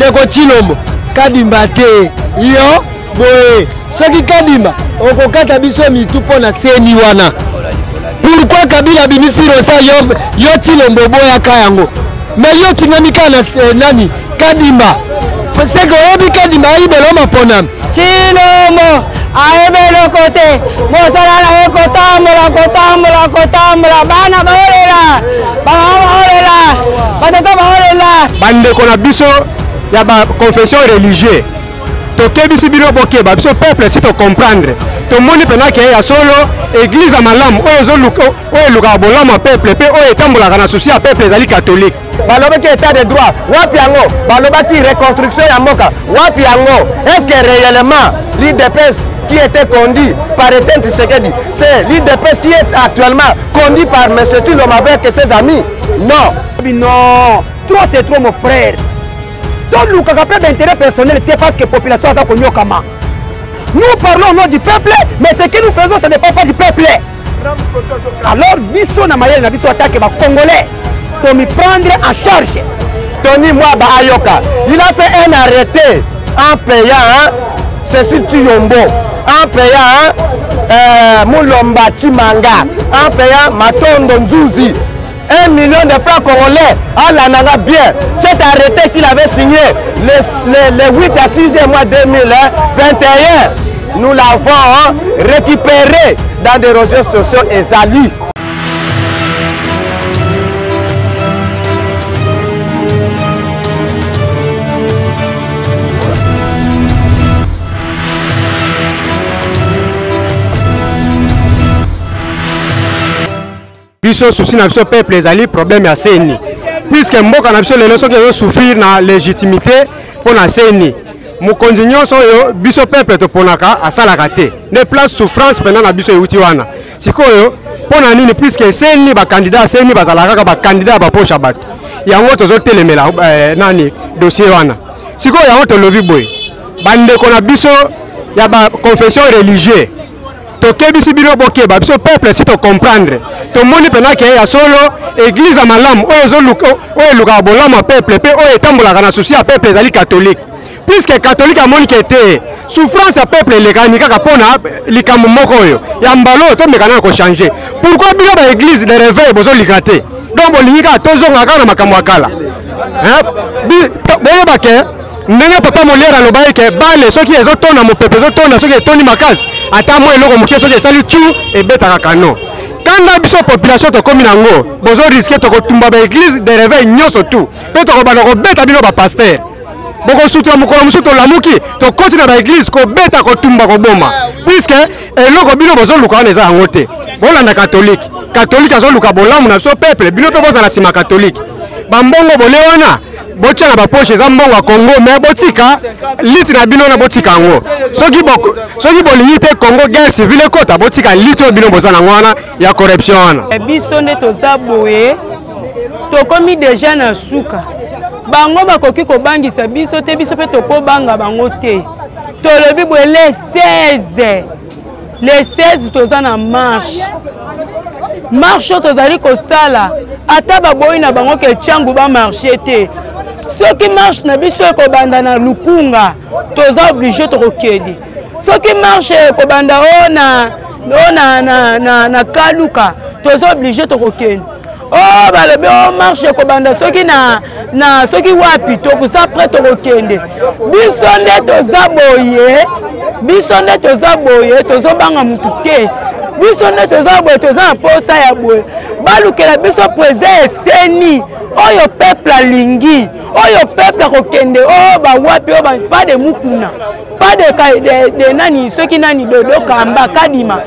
ndeko Chilombo Kadimba te yo boye soki Kadimba okokata biso mitu pona seni wana pourquoi Kabila bimisiro sa yo Chilombo boya kayango mais yo tingami kana nani Kadimba parce que obi Kadimba ayibelo mapona Chilombo ayebelo kote mosala kotambola bana baolela batata baolela bande kona biso ya ba confession religieuse tokebisi bino bokeba biso peuple si to comprendre to moni pena ke ya solo église malamu oyo luka bolama peuple pe oyo etambolaka na souci ya peuple ezali catholique balobaki état de droit wapi yango balobaki reconstruction ya mboka wapi yango est-ce que réellement l'IDPS qui était conduit par Etienne Tshisekedi, c'est l'IDPS qui est actuellement conduit par M. Chilombo avec ses amis? Non. Non, trop c'est trop mon frère. Donc nous avons pas d'intérêt personnel parce que la population a connu comment. Nous parlons au nom du peuple, mais ce que nous faisons, ce n'est pas du peuple. Alors, biso na mayele na biso attaque les Congolais, pour me prendre en charge. Tony Mwaba Ayoka, il a fait un arrêté en payant Cécile Chiyombo, en payant Moulomba Chimanga, en payant Matondo Nzuzi. 1 million de francs congolais à la Nanga bien. Cet arrêté qu'il avait signé le 8 à 6e mois 2021, nous l'avons récupéré dans des réseaux sociaux et Zali. biso souci na biso peuple ezali problème ya seni puisque mboka na biso lelo soki souffrir na légitimité pour na seni mokonzi nyonso oyo biso peuple toponaka asalaka te ne place souffrance pendant na biso euti wana sikoyo pona nini puisque seni ba candidat seni bazalaka ba candidat ba pocha bato yango tozotelemela nani dossier wana sikoyo yango tolobi boye bandeko na biso ya ba confession religieuse tokebisi bino bokeba biso peuple si to comprendre to moni pena ke ya solo église malamu oyo luka bolama peuple pe oyo etambolaka na souci ya peuple ezali catholique puisque catholique amoni ke te souffrance ya peuple elekani kaka pona likambo moko oyo ya mbalo to mekana ko changer pourquoi bino ba église de réveil bozo likate donc bolingi ka tozonga kana makambo akala boyeba ke ndenge papa molière alobai ke bale soki ezotona mopepe ezotona soki etoni makasi ata mo eloko mokie soki esali tu ebetaka kano kanda biso population tokomi nango bozo risque tokotumba ba église de réveil nyonso tu pe tokobana kobeta bino bapaster bokosutula mokolo mosusu tolamuki tokoti na ba église kobeta kotumba koboma puisque eloko bino bozoluka wana eza yango te bolanda catholique azoluka bolamu na biso peuple bino mpe bozala nsima catholique bambongo bole wana botia na bapoche eza mbongo ya Congo mais botika liti na bino na botika yango soki bolingi te Congo guerre civile ekota botika liti oyo bino boza nango wana ya corruption wana biso nde toza boye tokomi deja na suka bango bakoki kobangisa biso te biso mpe tokobanga bango te tolobi boye le 16 toza na marche oyo tozali kosala ata baboyi na bango ke tiangu bamarche te soki marche na biso ekobanda na Lukunga toza obligé tokokende soki marche ekobanda na Kaluka toza obligé tokokende balobi marche ekobanda soki na soki wapi tokusa prêt tokokende biso nde toza boye tozobanga mutu te biso nde toza boye toza na posa ya boye balukela biso président eseni oyo peuple alingi oyo peuple akokende bawapi pas de mukuna pas de nani soki nani dodo kamba kadima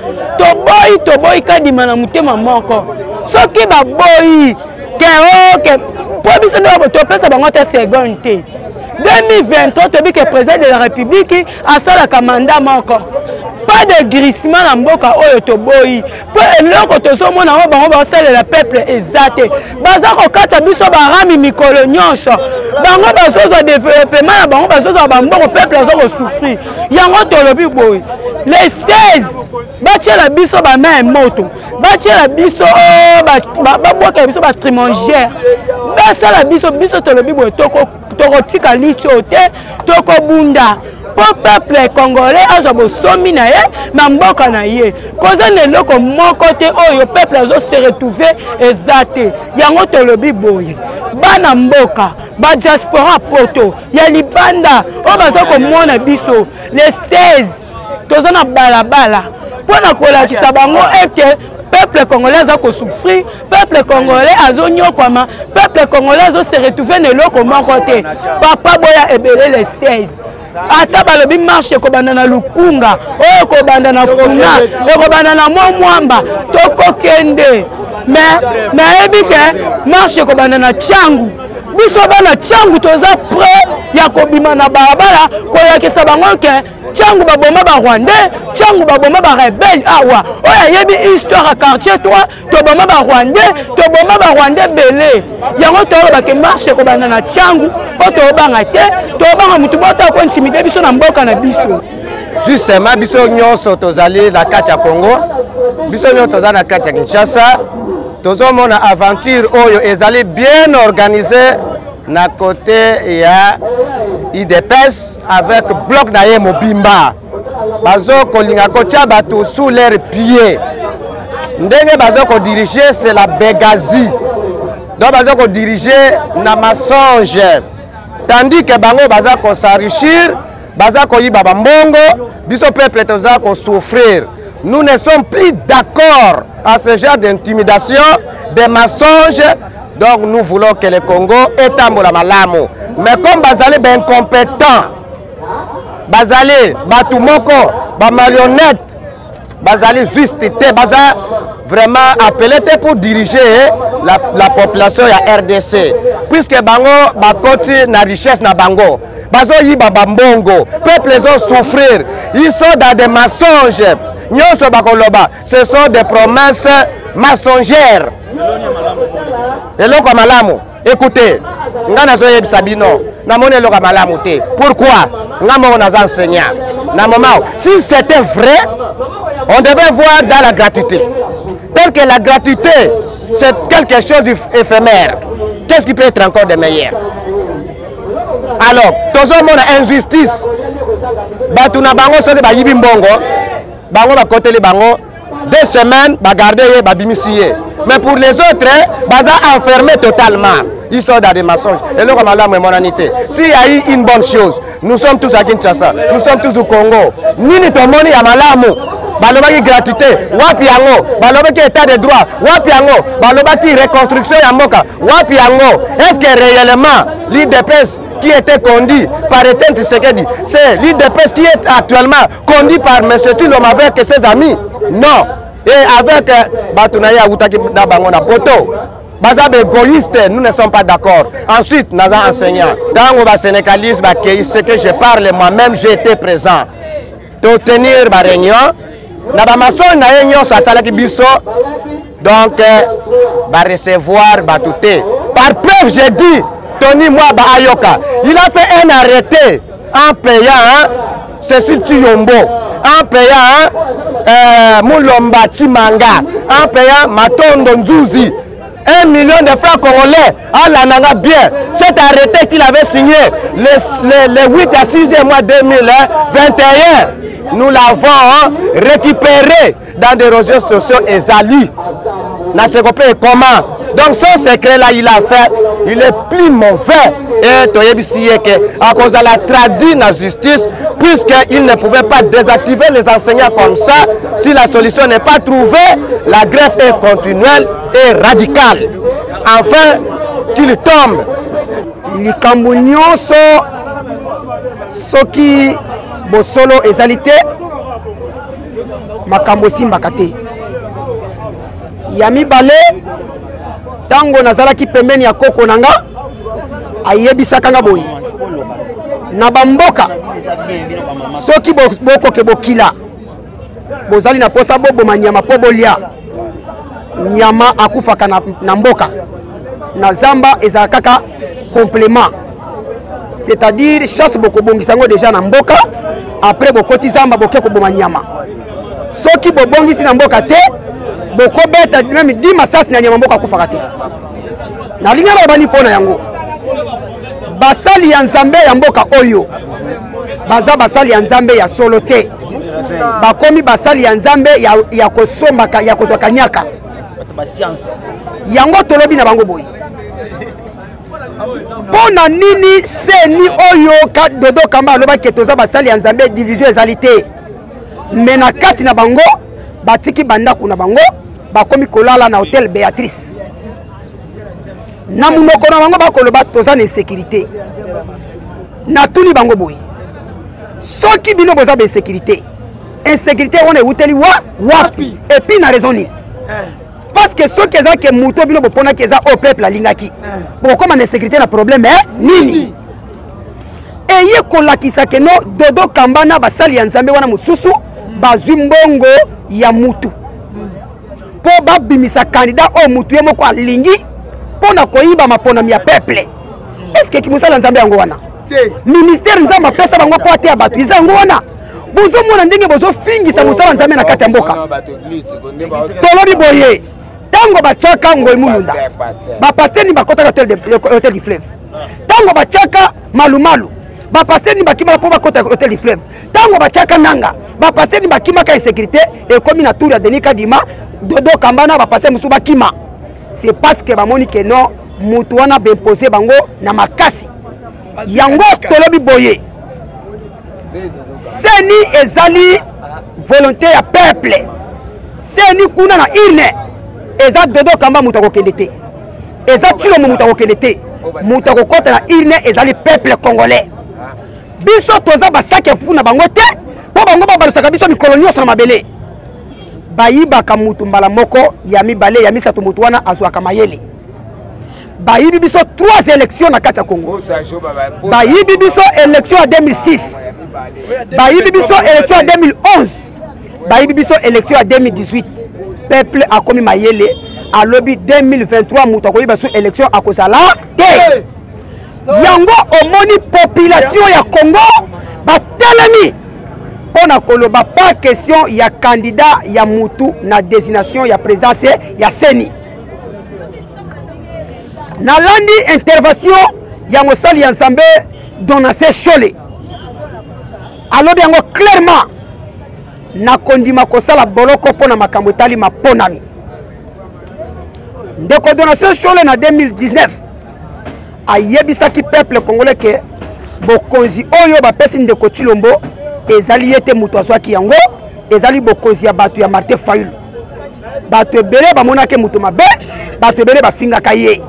toboyi kadima na mutema moko soki baboyi ke po biso nde topesa bango te seconde te 2023 tobi ke président de la république asalaka mandat moko pas de grissement na mboka oyo toboyi po eloko tozomona oyo bango baosalela peuple eza te baza kokata biso barami mikolo nyonso bango bazozwa développement na bango bazozwa bambongo peuple aza kosouffrir yango tolobi boye le 16 batiela biso ba main moto batiela biso babwaka biso ba trimangère basala biso tolobi boye tokotika litio te tokobunda po peuple congolais azwa bosomi na ye na mboka na ye koza na eloko moko te oyo peuple azo se retrouver eza te yango tolobi boye bana mboka ba diaspora poto ya libanda oyo baza komona biso le 16 toza na balabala mpona kolakisa bango ete peuple congolais aza kosouffrir peuple congolais azonyokwama peuple congolais azo se retrouver na eloko moko te papa boya ebele le 16 ata balobi marche ekobanda na lukunga oyo ekobanda na funa ekobanda na mwamba tokokende me ayebi ke marche ekobanda na tiangu biso bana tiangu toza prêt ya kobima na balabala koyakisa bango ke tiangu baboma ba rwandais tiangu baboma ba rebelle awa oyo ayebi histoire ya quartier 3 toboma ba rwandais belé yango toyoba ke marche ekobanda na tiangu po tobanga te tobanga mutu boto akointimide biso na mboka na biso justement biso nyonso tozali na kati ya Congo biso nyonso tozali na kati ya Kinshasa tozomona aventure oyo ezali bien organisée na côté ya IDPS avec bloc na ye mobimba bazo kolinga kotia bato sous leurs pieds ndenge bazo ko diriger c'est la bégazie donc bazo ko diriger na mensonge tandis que bango baza ko s'enrichir baza ko yiba bambongo biso peuple toza ko souffrir. Nous ne sommes plus d'accord à ce genre d'intimidation, de mensonges. Donc nous voulons que le Congo est en malamu. Mais comme Bazali ben incompétent, Bazali batumoko, ba marionnette, Bazali juste Baza vraiment appelé pour diriger la population ya RDC. Puisque bango bakoti na richesse na bango. Bazo yiba bambongo, peuple les ont souffrir. Ils sont dans des mensonges. Ce sont des promesses mensongères. Eloko malamu. Écoutez, ngana zoye bisabino, namone eloko malamu te. Pourquoi? Ngamo naza enseignant. Na moment, si c'était vrai, on devait voir dans la gratuité. Tel que la gratuité, c'est quelque chose d'éphémère. Qu'est-ce qui peut être encore de meilleur? Alors, tout le monde a injustice. Batuna bango so de ba yibi mbongo. Bango va côté les bango 2 semaines va garder va bimisier mais pour les autres baza enfermé totalement ils sont dans des mensonges et le malamu et monanité s'il y a eu une bonne chose nous sommes tous à Kinshasa nous sommes tous au Congo nini tomoni ya malamu balobaki gratuité wapi yango balobaki état de droit wapi yango balobaki reconstruction ya mboka wapi yango est-ce que réellement l'IDPS qui était conduit par Etienne Tshisekedi, c'est l'IDPS qui est actuellement conduit par M. Tshilom avec ses amis. Non. Et avec Batunaya Outaki Dabangona Poto. Bazab égoïste, nous ne sommes pas d'accord. Ensuite, nous avons enseigné. Dans le sénégalisme, ce que je parle moi-même, j'ai été présent. Pour tenir ma réunion, nous donc, recevoir Batouté. Par preuve, j'ai dit. Tony Mwaba Ayoka, il a fait un arrêté en payant Cécile Tiyombo, en payant Moulomba Chimanga, en payant Matondo Nzouzi. 1 million de francs congolais à la Nanga bien. Cet arrêté qu'il avait signé le 8 à 6e mois 2021, nous l'avons récupéré dans des réseaux sociaux et Zali. Comment? Donc son secret là il a fait, il est plus mauvais. Et à cause de la traduit dans la justice, puisqu'il ne pouvait pas désactiver les enseignants comme ça, si la solution n'est pas trouvée, la grève est continuelle et radicale. Enfin, qu'il tombe. Les Cambonions sont ceux qui bosolo ezalité, makambo simbakate. Yami balé tango nazalaki pembeni ya koko nanga ayebisaka nga boyi na bamboka soki boko ke bokila bozali na posa boboma nyama po bolia nyama akufaka na mboka na zamba ezalaka kaka complément, c'est-à-dire chasse boko bongisango déjà na mboka après bokoti zamba boke ko boma nyama soki bobongisi na mboka te bokobeta même 10 masasi na nyama mboka kufaka te nalinga babani mpona yango basali ya nzambe ya mboka oyo baza basali ya nzambe ya solo te bakomi basali ya nzambe ya kosombaka ya kozwaka nyaka yango tolobi na bango boye mpona nini seni oyo Dodo Kamba alobaki toza basali ya nzambe division ezali te me na kati na bango batiki bandako na bango bakomi kolala na hotel Béatrice na munoko na bango bakoloba toza na insécurité na tuni bango boye soki bino boza ba insécurité wana ewuteli wapi et puis na raison nini parce que soki eza ke muto bino bopona ke eza au peuple alingaki bokoma na insécurité na problème nini eye kolakisa ke no Dodo Kamba na basali ya nzambe wana mosusu bazwi mbongo ya mutu po babimisa candidat o mutu ye moko alingi pona koyiba maponami ya peuple est-ce que kimosala nzambe yango wana ministère nzambe apesa bango po ateya bato eza yango wana bozomona ndenge bozofingisa mosala nzambe na kati ya mboka tolobi boye tango bachaka Ngoyi Mulunda bapaster ni bakotaka hotel du fleuve tango bachaka malumalu bapaster ni bakimaka po bakota hotel du fleuve tango bachaka nanga bapaster ni bakimaka insécurité ekomi na tour ya Denis Kadima Dodo Kamba na bapaster musu bakima c'est parce que bamoni ke non mutu wana bemposer bango na makasi yango tolobi boye seni ezali volonté ya peuple seni kuna na irne eza Dodo Kamba mutu akokende te eza Tshilombo mutu akokende te mutu akokota na irne ezali peuple congolais biso toza basake fufu na bango te po bango babalusaka biso mikolo nyonso na mabele bayibaka mutu mbala moko ya mibale ya misato mutu wana azwaka mayele bayibi biso 3 élections na kati ya Congo bayibi biso élection ya 2006 bayibi biso élection ya 2011 bayibi biso élection ya 2018 peuple akomi mayele alobi 2023 mutu akoyiba so élection akozala te yango omoni population ya Congo batelemi pona koloba pas question ya candidat ya mutu na désignation ya présidence ya seni nalandi intervention ya mosali ya nzambe Donatien Chole alobi yango clairement nakondima kosala boloko pona makambo etali maponami ndeko Donatien Chole na 2019 ayebisaki peuple congolais ke bokonzi oyo bapesi ndeko Tshilombo ezali yete mutu azwaki yango ezali bokonzi ya bato ya Martin Fayulu bato ebele bamonake mutu mabe bato ebele bafingaka ye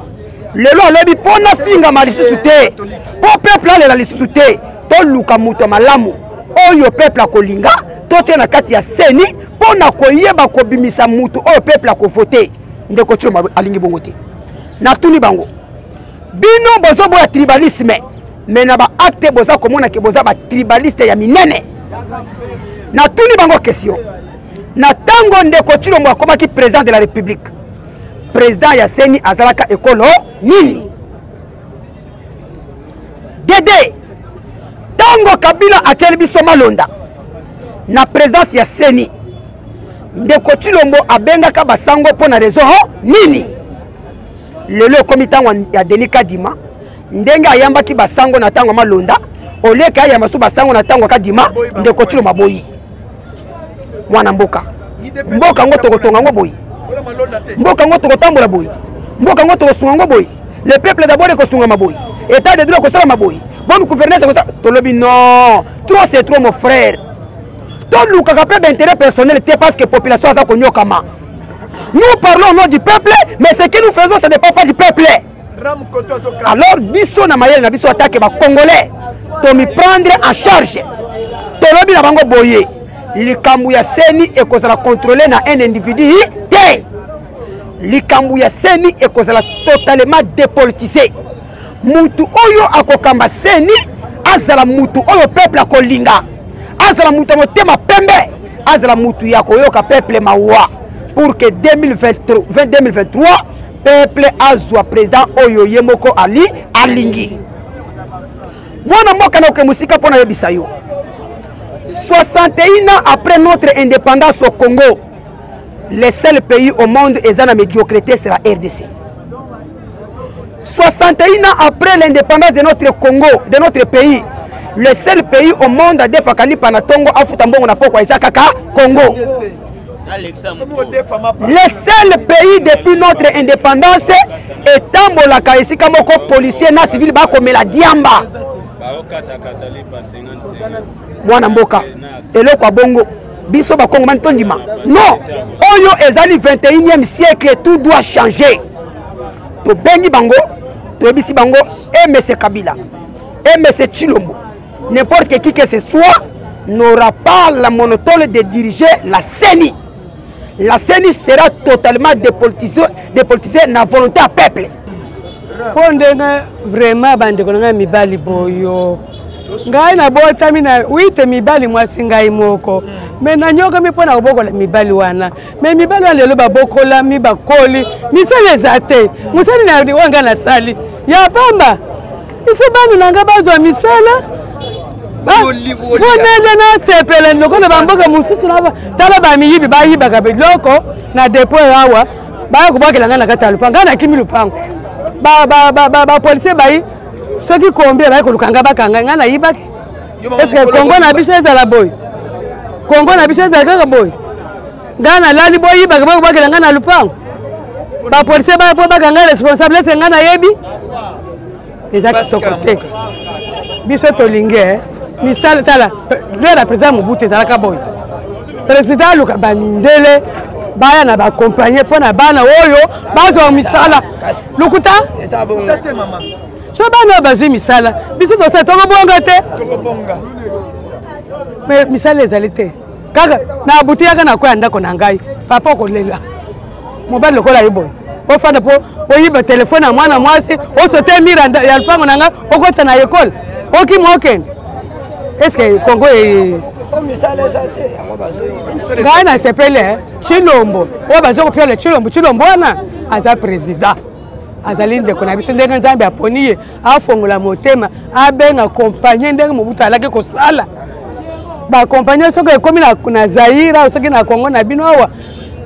lelo alobi pona fingama lisusu te po peuple alela lisusu te toluka mutu malamu oyo peuple akolinga totie na kati ya seni pona koyeba kobimisa mutu oyo peuple akovote ndeko Tshilombo alingi bongo te natuni bango bino bozo boya tribalisme mais na ba acte boza komona ke boza ba tribaliste ya minene natuni bango question na tango ndeko Tshilombo akomaki président de la république président ya seni azalaka ekolo nini dede tango Kabila atieli biso malonda na présidence ya seni ndeko Tshilombo abengaka basango po na raison nini lelo ekomi ntango ya Denis Kadima ndenge ayambaki basango na ntango malonda oleka ayamba so basango na ntango Kadima ndeko Tshilombo boyi mwana mboka mboka ngo tokotonga ngo boyi mboka ngo tokotambola boyi mboka ngo tokosunga ngo boyi le peuple d'abord ekosunga maboyi état de droit kosala maboyi bon gouvernance kosala tolobi non trop c'est trop mon frère tolukaka pe d'intérêt personnel te parce que population aza konyokama nous parlons au nom du peuple mais ce que nous faisons ça dépend pas du peuple alors biso na mayele na biso attaque ba congolais to mi prendre en charge tolobi na bango boye likambu ya seni ekozala contrôler na un individu te likambu ya seni ekozala totalement dépolitisé mutu oyo akokamba seni azala mutu oyo peuple akolinga azala mutu motema pembe azala mutu ya koyoka peuple mawa pour que 2023 peuple azwa président oyo yemoko alingi mwana mboka na okemusika pona yebisa yo 61 ans après notre indépendance au Congo, le seul pays au monde est dans la médiocrité, c'est la RDC. 61 ans après l'indépendance de notre Congo, de notre pays, le seul pays au monde à défakani panatongo afutambongo na poko Isakaka Congo. Le seul pays depuis notre indépendance est Tambolaka ici comme policier na civil ba comme la diamba. Mwana mboka eloko a bongo biso ba Congo man tondima. Non, oyo ezali 21e siècle, tout doit changer. To bengi bango, to bisi bango M. Kabila, M. Chilombo. N'importe qui que ce soit n'aura pas la monopole de diriger la CENI. La CENI sera totalement dépolitisée na volonté à peuple. Pondena vraiment bandekonanga mibali boyo. Ngai na botami na wite mibali mwasi ngai moko. Me na nyoka mi pona obokola mibali wana. Me mibali wana lelo babokola mi bakoli. Misale zate. Musali na wanga na sali. Ya pamba. Ifu banu nanga bazwa misala. Bonende na sepele ndoko na bamboka mususu na tala ba miyibi ba yiba ka biloko na depot yawa ba ko bakela ngana kata lupanga na kimi lupango ba police bayi soki kombie ba ko lukanga bakanga ngana yibaki. Est-ce que Congo na biso ezala boy? Congo na biso ezala kaka boy. Ngana lali boy yiba ka bakela ngana lupango. Ba police ba po bakanga responsable c'est ngana yebi. Exact sokote. Biso tolinge misala tala le président Mobutu ezalaka boy. Président Luka Bamindele baya na ba accompagner pona bana oyo bazo misala lukuta so bana bazo misala biso to se toko bonga te mais misala ezalite kaka na buti yaka na kwa ndako na ngai papa ko lela mobile lokola yiboy o fanda po o yiba telefone na mwana mwasi o sote miranda ya lupango nanga o kota na école o ki moken. Est-ce que Congo est Ghana s'appelle Chilombo. On va dire que Chilombo wana aza président. Azali ndeko na biso ndenge nzambe aponiye afongola motema abenga accompagner ndenge Mobutu alaki kosala. Ba accompagner soki ekomi na Zaïre soki na Congo na bino awa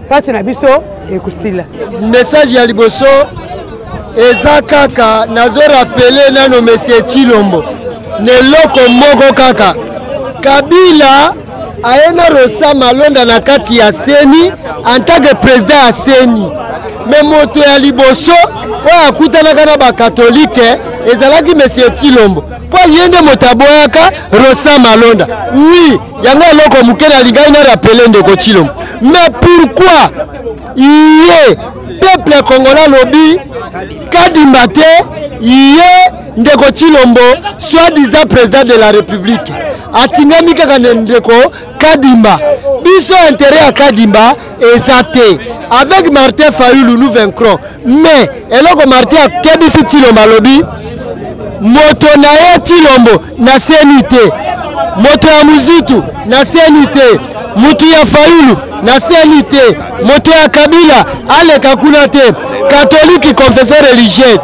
fasi na biso ekusila. Message ya liboso eza kaka nazo rappeler nano monsieur Chilombo. Neloko moko kaka Kabila aena Rosa Malonda na kati ya CENI en tant que président ya CENI. Mais moto ya liboso oyo akutanaka na bakatolike ezalaki monsieur Chilombo po yende moto aboyaka Rosa Malonda. Oui, yango eloko moke na lingai na rappeler ndeko Chilombo. Mais pourquoi iye peuple congolais lobi Kadimba te iye ndeko Chilombo soi-disant président de la République atingami kaka ndeko Kadimba biso intérêt à Kadimba ezate avec Martin Fayulu nous vaincrons. Mais eloko Martin akebisi Chilombo lobi moto na ye Chilombo na CENI te, moto ya Muzitu na CENI te, mutu ya Fayulu na CENI te, moto ya Kabila aleka kuna te, catholique confession religieuse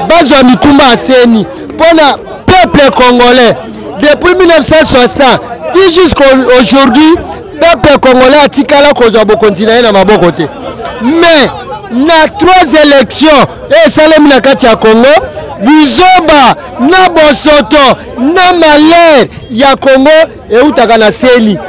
bazwa mitumba à CENI pour le peuple congolais depuis 1960 jusqu'à aujourd'hui. Peuple congolais a tikala kozwa bokontina na maboko te. Mais na 3 élections et salem na kati ya Congo Buzoba na Bosoto na Malher ya Congo eutaka na CENI.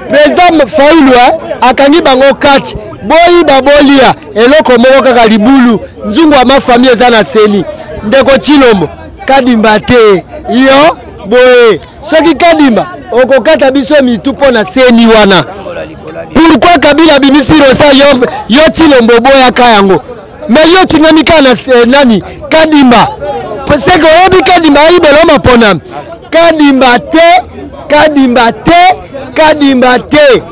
Président Fayulu akangi bango kati boyi babolia eloko moko kaka libulu nzungu wa mafamille eza na CENI. Ndeko Chilombo Kadimba te yo boye soki Kadimba okokata biso mitu po na CENI wana. Pourquoi Kabila bimisi Rosa yo Chilombo boya kayango mais yo tingami kana nani Kadimba parce que obi Kadimba ibelo mapona Kadimba te Kadimba te Kadimba te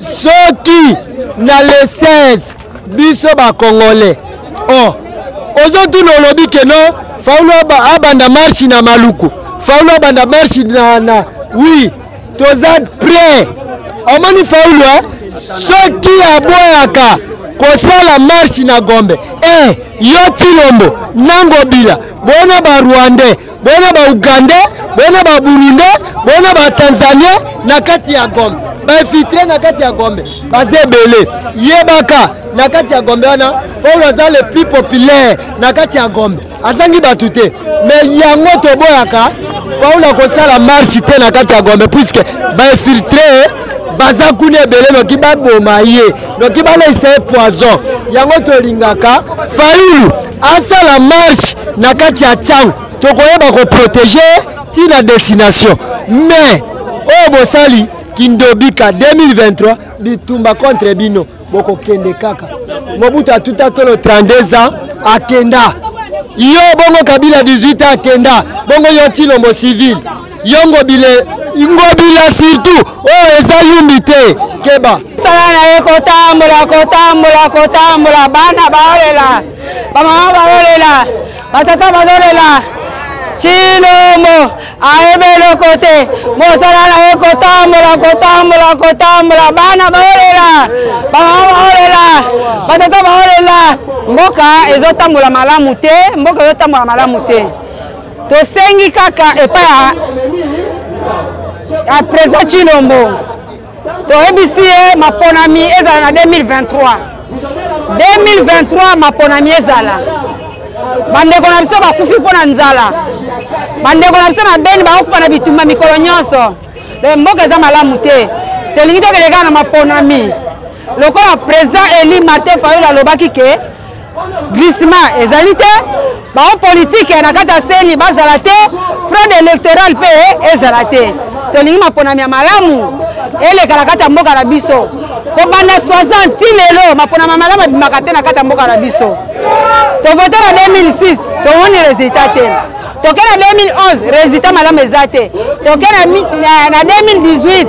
soki na le 16 biso ba Congolais oh ozotu nolobi ke no Fayulu abanda marche na Maluku Fayulu abanda marche na oui toza prêt omoni Fayulu soki aboyaka kosala marche na Gombe yo Chilombo nango bila bona ba Rwandais bona ba Ugandais bona ba Burundais bona na ba Tanzania na kati ya Gombe ba infiltré na kati ya Gombe bazebele yebaka na kati ya Gombe wana Fayulu aza le plus populaire na kati ya Gombe azangi batute mais yango toboyaka Fayulu akosala marche te na kati ya Gombe puisque ba infiltré baza kuna ebele noki baboma ye noki balaisa ye poison yango tolingaka Fayulu asala marche na kati ya Tchangu tokoyeba koprotéger ti na destination mais oyo bosali kindobika 2023 bitumba contre bino boko kende kaka Mobutu atuta tolo 32 ans akenda yo bongo Kabila 18 ans akenda bongo yo Tshilombo civil yongo bile ingobila surtout oyo eza yumbi te keba sala na ye kotambola bana baolela bamama baolela batata bazolela Tshilombo aebelo kote mosala na ye kotambola bana baolela bamama baolela batata baolela mboka ezotambola malamu te tosengi kaka epa ya président Tshilombo toyebisi ye maponami ezala na 2023 maponami ezala bandeko na biso bakufi mpo na nzala bandeko na biso na beni bakokufa na bitumba mikolo nyonso mboka eza malamu te tolingi tokeleka na maponami lokola président Eli Martin Fayulu alobaki ke glissement ezali te bao politique na kati ya seni bazala te fraude électorale mpe ezala te tolingi maponami ya malamu eleka na kati ya mboka na biso kobanda 60 ti lelo maponami ya malamu abimaka te na kati ya mboka na biso tovote na 2006 tomoni résultat te toke na 2011 résultat malamu eza te toke na 2018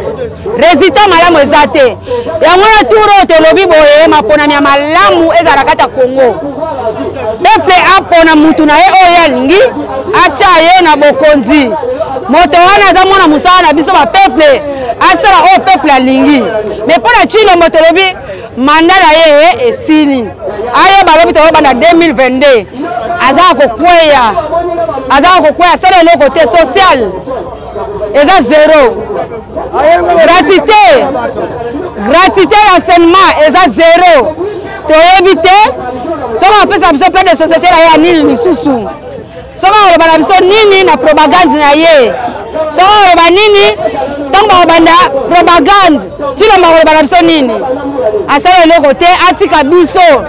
résultat malamu eza te yango na turo tolobi boye maponami ya malamu ezala na kati ya Congo peuple apona mutu na ye oyo alingi atya ye na bokonzi moto wana aza mwana mosala na biso bapeuple asala oyo peuple alingi mais mpo na Tshilombo tolobi manda na ye esili aye balobi tokobanda 2022 aza kokweya asala eloko te social eza zero gratuité l'enseignement eza zero toyebi te soki apesa biso plan de société na ye ya nini lisusu soki aloba na biso nini na propagande na ye soki aloba nini ntango bakobanda propagande Tshilombo akoloba na biso nini asala eloko te atika biso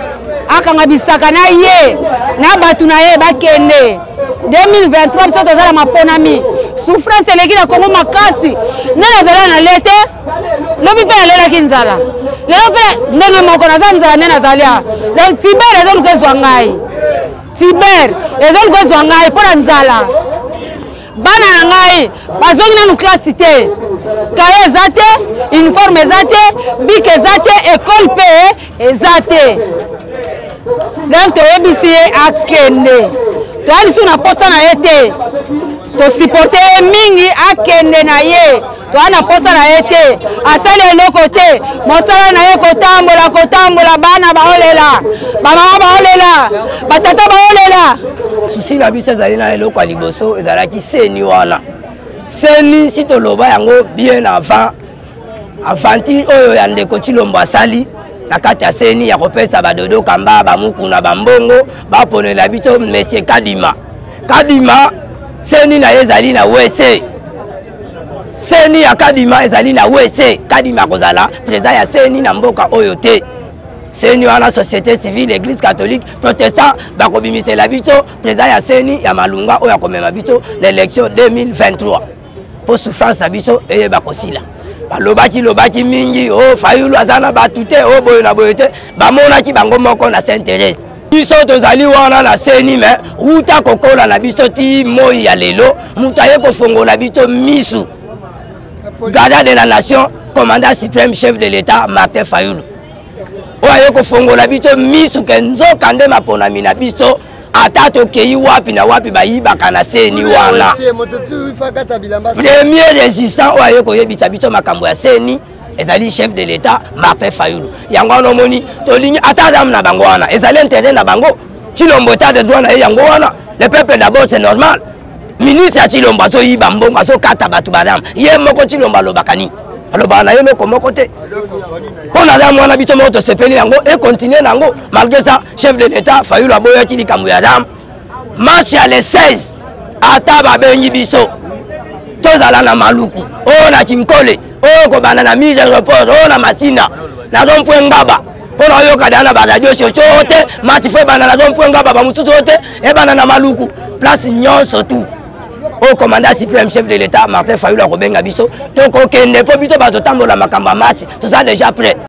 akanga bisaka na ye na bato na ye bakende 2023 biso tozala maponami souffrance eleki na Kongo makasi nde nazala na le te lobi mpe nalelaki nzala lelo mpe ndenge moko naza nzala nde nazali a donc tiber ezoluka ezwa ngai mpo na nzala bana na ngai bazongi nanu klasi te kaye eza te uniforme eza te bik eza te ekole mpe eza te donc toyebisi ye akende toya lisu na posa na ye te tosupporte ye mingi akende na ye toya na posa na ye te asali eloko te mosala na ye kotambola bana baolela bamama baolela batata baolela susi na biso ezali na eloko ya liboso ezalaki seni wana seni si toloba yango bien avanti oyo ya ndeko Tshilombo asali na kati ya seni ya kopesa badodo kamba bamukuna bambongo baponela biso monsieur Kadima seni na ye ezali na WC seni ya Kadima ezali na WC Kadima kozala président ya seni na mboka oyo te seni wana société civile église catholique protestant bakobimisela biso président ya seni ya malunga oyo akomema biso l'élection 2023 po souffrance na biso eyeba kosila balobaki mingi o Fayulu aza na batu te o boyo na boyo te bamonaki bango moko na Saint-Thérèse biso tozali wana na seni me ruta kokola na biso ti moi ya lelo mutu aye kofongola biso misu gardien de la nation commandant suprême chef de l'état Martin Fayulu oyo aye kofongola biso misu ke nzoka nde maponami na biso ata tokei wapi na wapi bayibaka na seni wana premier résistant oyo aye koyebisa biso makambo ya seni ezali chef de l'état Martin Fayulu yango wana omoni tolingi ata dame na bango wana ezali intérêt na bango Tshilombo état de droit na ye yango wana le peuple d'abord c'est normal ministre ya Chilombo azoyiba mbongo azokata bato badame ye moko Chilombo alobaka nini alobaka na ye loko moko te mpo naza mwana biso moko tosepeli yango e continue nango malgré ça chef de l'état Fayulu aboyaki likambo ya dame match ya le 16 ata babengi biso tozala na maluku oyo na Kinkole oyo kobanda na mise report oyo na Masina na rond-point Ngaba mpo na oyoka dana na baradio socio te match fo ebanda na rond-point Ngaba bamosusu te ebanda na maluku place nyonso tout au commandant suprême chef de l'état Martin Fayulu akobenga biso tokokende mpo biso bato tambola makambo ya match toza déjà prêt.